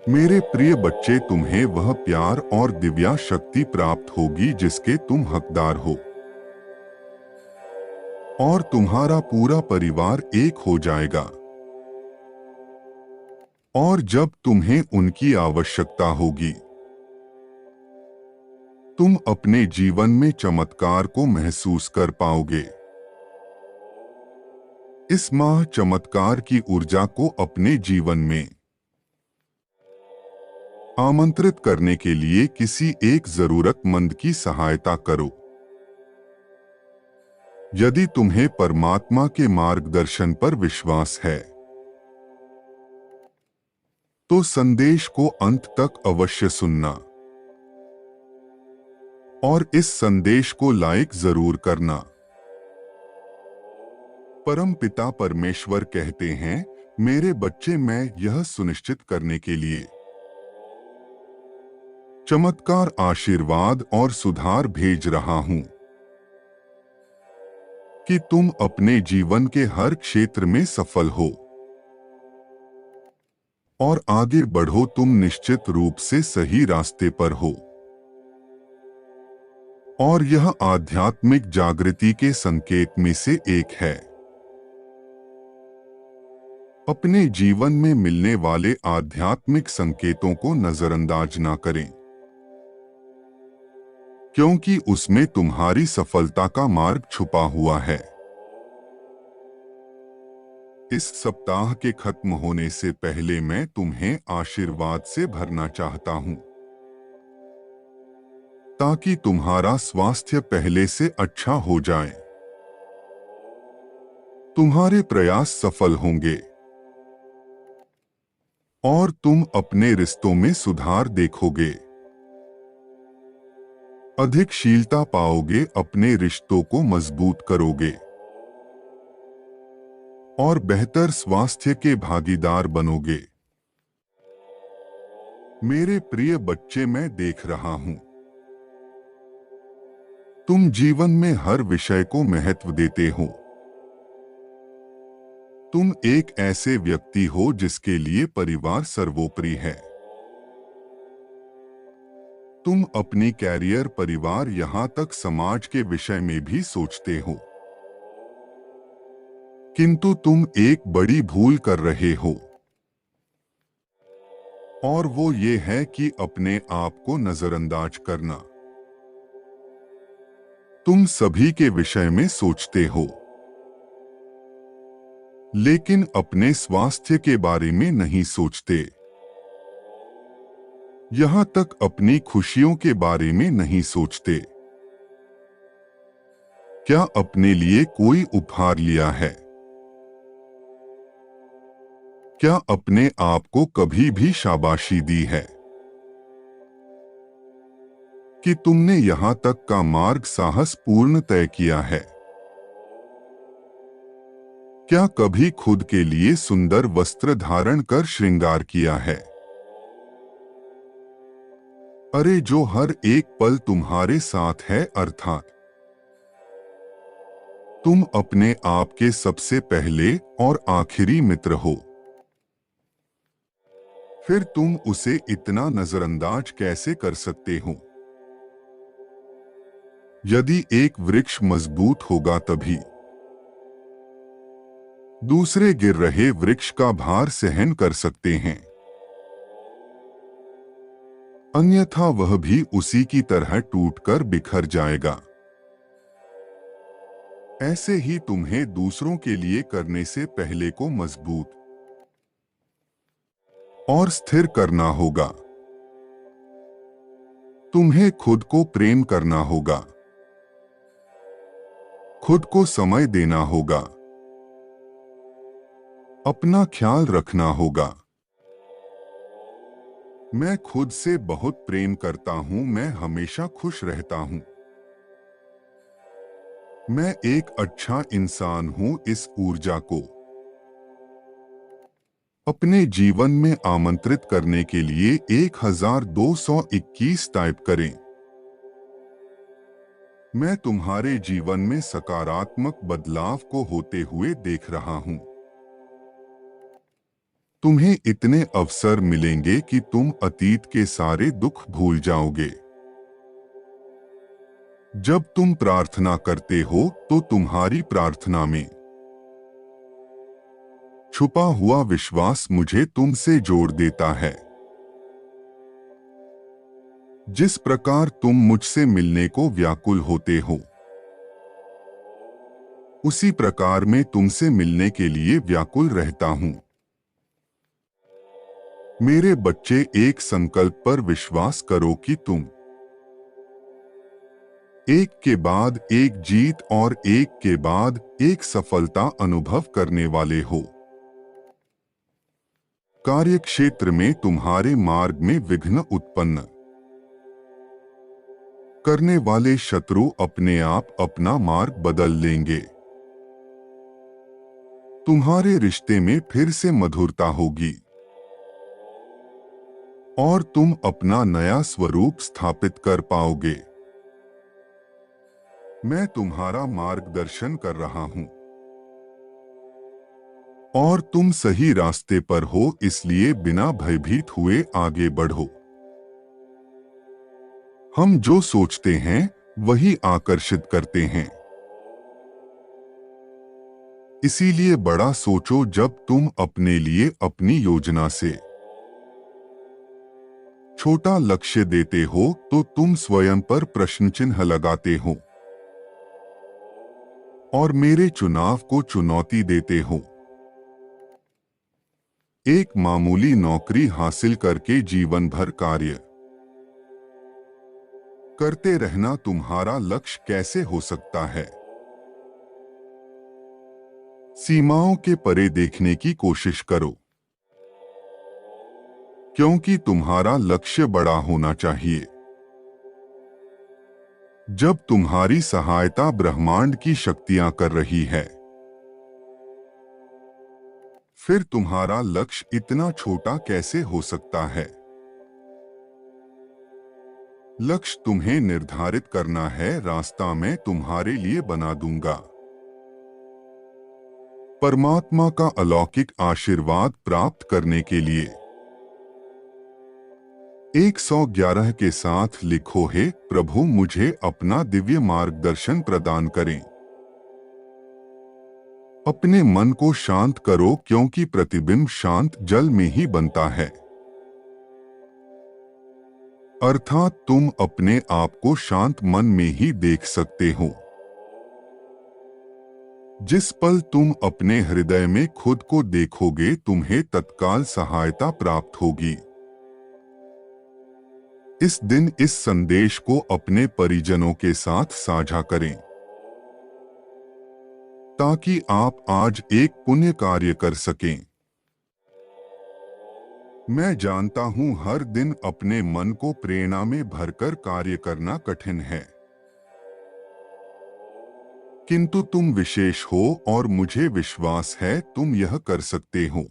मेरे प्रिय बच्चे, तुम्हें वह प्यार और दिव्या शक्ति प्राप्त होगी जिसके तुम हकदार हो, और तुम्हारा पूरा परिवार एक हो जाएगा। और जब तुम्हें उनकी आवश्यकता होगी, तुम अपने जीवन में चमत्कार को महसूस कर पाओगे। इस माह चमत्कार की ऊर्जा को अपने जीवन में आमंत्रित करने के लिए किसी एक जरूरतमंद की सहायता करो। यदि तुम्हें परमात्मा के मार्गदर्शन पर विश्वास है, तो संदेश को अंत तक अवश्य सुनना और इस संदेश को लाइक जरूर करना। परम पिता परमेश्वर कहते हैं, मेरे बच्चे, मैं यह सुनिश्चित करने के लिए चमत्कार, आशीर्वाद और सुधार भेज रहा हूं कि तुम अपने जीवन के हर क्षेत्र में सफल हो और आगे बढ़ो। तुम निश्चित रूप से सही रास्ते पर हो और यह आध्यात्मिक जागृति के संकेत में से एक है। अपने जीवन में मिलने वाले आध्यात्मिक संकेतों को नजरअंदाज ना करें, क्योंकि उसमें तुम्हारी सफलता का मार्ग छुपा हुआ है। इस सप्ताह के खत्म होने से पहले मैं तुम्हें आशीर्वाद से भरना चाहता हूं, ताकि तुम्हारा स्वास्थ्य पहले से अच्छा हो जाए। तुम्हारे प्रयास सफल होंगे और तुम अपने रिश्तों में सुधार देखोगे। अधिक शीलता पाओगे, अपने रिश्तों को मजबूत करोगे और बेहतर स्वास्थ्य के भागीदार बनोगे। मेरे प्रिय बच्चे, मैं देख रहा हूं तुम जीवन में हर विषय को महत्व देते हो। तुम एक ऐसे व्यक्ति हो जिसके लिए परिवार सर्वोपरि है। तुम अपनी कैरियर, परिवार, यहां तक समाज के विषय में भी सोचते हो, किंतु तुम एक बड़ी भूल कर रहे हो, और वो ये है कि अपने आप को नजरअंदाज करना। तुम सभी के विषय में सोचते हो, लेकिन अपने स्वास्थ्य के बारे में नहीं सोचते। यहां तक अपनी खुशियों के बारे में नहीं सोचते। क्या अपने लिए कोई उपहार लिया है? क्या अपने आप को कभी भी शाबाशी दी है कि तुमने यहां तक का मार्ग साहस पूर्ण तय किया है? क्या कभी खुद के लिए सुंदर वस्त्र धारण कर श्रृंगार किया है? अरे, जो हर एक पल तुम्हारे साथ है, अर्थात तुम अपने आप के सबसे पहले और आखिरी मित्र हो। फिर तुम उसे इतना नजरअंदाज कैसे कर सकते हो? यदि एक वृक्ष मजबूत होगा तभी दूसरे गिर रहे वृक्ष का भार सहन कर सकते हैं, अन्यथा वह भी उसी की तरह टूटकर बिखर जाएगा। ऐसे ही तुम्हें दूसरों के लिए करने से पहले को मजबूत और स्थिर करना होगा। तुम्हें खुद को प्रेम करना होगा, खुद को समय देना होगा, अपना ख्याल रखना होगा। मैं खुद से बहुत प्रेम करता हूं, मैं हमेशा खुश रहता हूं, मैं एक अच्छा इंसान हूं। इस ऊर्जा को अपने जीवन में आमंत्रित करने के लिए 1221 टाइप करें। मैं तुम्हारे जीवन में सकारात्मक बदलाव को होते हुए देख रहा हूं। तुम्हें इतने अवसर मिलेंगे कि तुम अतीत के सारे दुख भूल जाओगे। जब तुम प्रार्थना करते हो तो तुम्हारी प्रार्थना में छुपा हुआ विश्वास मुझे तुमसे जोड़ देता है। जिस प्रकार तुम मुझसे मिलने को व्याकुल होते हो, उसी प्रकार मैं तुमसे मिलने के लिए व्याकुल रहता हूं। मेरे बच्चे, एक संकल्प पर विश्वास करो कि तुम एक के बाद एक जीत और एक के बाद एक सफलता अनुभव करने वाले हो। कार्यक्षेत्र में तुम्हारे मार्ग में विघ्न उत्पन्न करने वाले शत्रु अपने आप अपना मार्ग बदल लेंगे। तुम्हारे रिश्ते में फिर से मधुरता होगी और तुम अपना नया स्वरूप स्थापित कर पाओगे। मैं तुम्हारा मार्गदर्शन कर रहा हूं और तुम सही रास्ते पर हो, इसलिए बिना भयभीत हुए आगे बढ़ो। हम जो सोचते हैं वही आकर्षित करते हैं। इसीलिए बड़ा सोचो। जब तुम अपने लिए अपनी योजना से छोटा लक्ष्य देते हो तो तुम स्वयं पर प्रश्न चिन्ह लगाते हो और मेरे चुनाव को चुनौती देते हो। एक मामूली नौकरी हासिल करके जीवन भर कार्य करते रहना तुम्हारा लक्ष्य कैसे हो सकता है? सीमाओं के परे देखने की कोशिश करो, क्योंकि तुम्हारा लक्ष्य बड़ा होना चाहिए। जब तुम्हारी सहायता ब्रह्मांड की शक्तियां कर रही है, फिर तुम्हारा लक्ष्य इतना छोटा कैसे हो सकता है? लक्ष्य तुम्हें निर्धारित करना है, रास्ता मैं तुम्हारे लिए बना दूंगा। परमात्मा का अलौकिक आशीर्वाद प्राप्त करने के लिए 111 के साथ लिखो, हे प्रभु, मुझे अपना दिव्य मार्गदर्शन प्रदान करें। अपने मन को शांत करो, क्योंकि प्रतिबिंब शांत जल में ही बनता है। अर्थात तुम अपने आप को शांत मन में ही देख सकते हो। जिस पल तुम अपने हृदय में खुद को देखोगे, तुम्हें तत्काल सहायता प्राप्त होगी। इस दिन इस संदेश को अपने परिजनों के साथ साझा करें, ताकि आप आज एक पुण्य कार्य कर सकें। मैं जानता हूं हर दिन अपने मन को प्रेरणा में भरकर कार्य करना कठिन है, किंतु तुम विशेष हो और मुझे विश्वास है तुम यह कर सकते हो।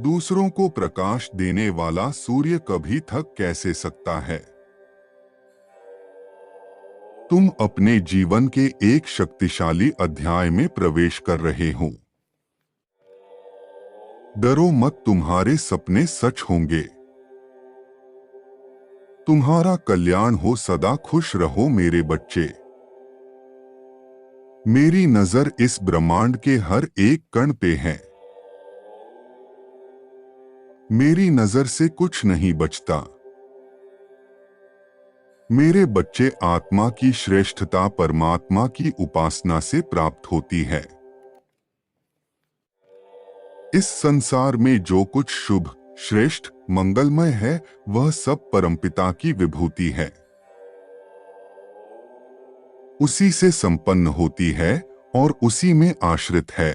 दूसरों को प्रकाश देने वाला सूर्य कभी थक कैसे सकता है? तुम अपने जीवन के एक शक्तिशाली अध्याय में प्रवेश कर रहे हो। डरो मत, तुम्हारे सपने सच होंगे। तुम्हारा कल्याण हो, सदा खुश रहो मेरे बच्चे। मेरी नजर इस ब्रह्मांड के हर एक कण पे है। मेरी नजर से कुछ नहीं बचता। मेरे बच्चे, आत्मा की श्रेष्ठता परमात्मा की उपासना से प्राप्त होती है। इस संसार में जो कुछ शुभ, श्रेष्ठ, मंगलमय है, वह सब परमपिता की विभूति है। उसी से संपन्न होती है और उसी में आश्रित है।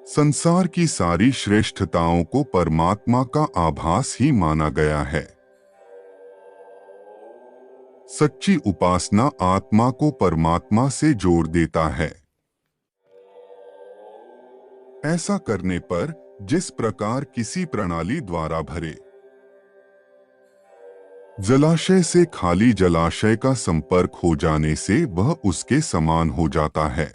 संसार की सारी श्रेष्ठताओं को परमात्मा का आभास ही माना गया है। सच्ची उपासना आत्मा को परमात्मा से जोड़ देता है। ऐसा करने पर जिस प्रकार किसी प्रणाली द्वारा भरे जलाशय से खाली जलाशय का संपर्क हो जाने से वह उसके समान हो जाता है।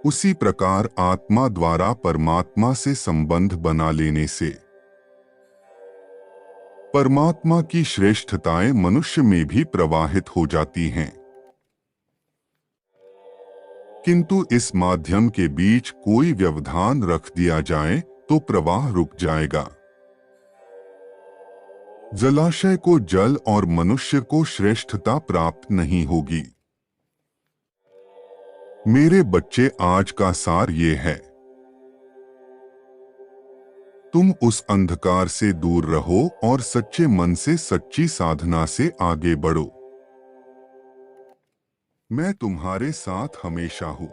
उसी प्रकार आत्मा द्वारा परमात्मा से संबंध बना लेने से परमात्मा की श्रेष्ठताएं मनुष्य में भी प्रवाहित हो जाती हैं। किंतु इस माध्यम के बीच कोई व्यवधान रख दिया जाए तो प्रवाह रुक जाएगा। जलाशय को जल और मनुष्य को श्रेष्ठता प्राप्त नहीं होगी। मेरे बच्चे, आज का सार ये है, तुम उस अंधकार से दूर रहो और सच्चे मन से सच्ची साधना से आगे बढ़ो। मैं तुम्हारे साथ हमेशा हूं।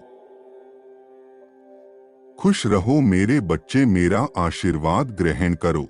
खुश रहो मेरे बच्चे, मेरा आशीर्वाद ग्रहण करो।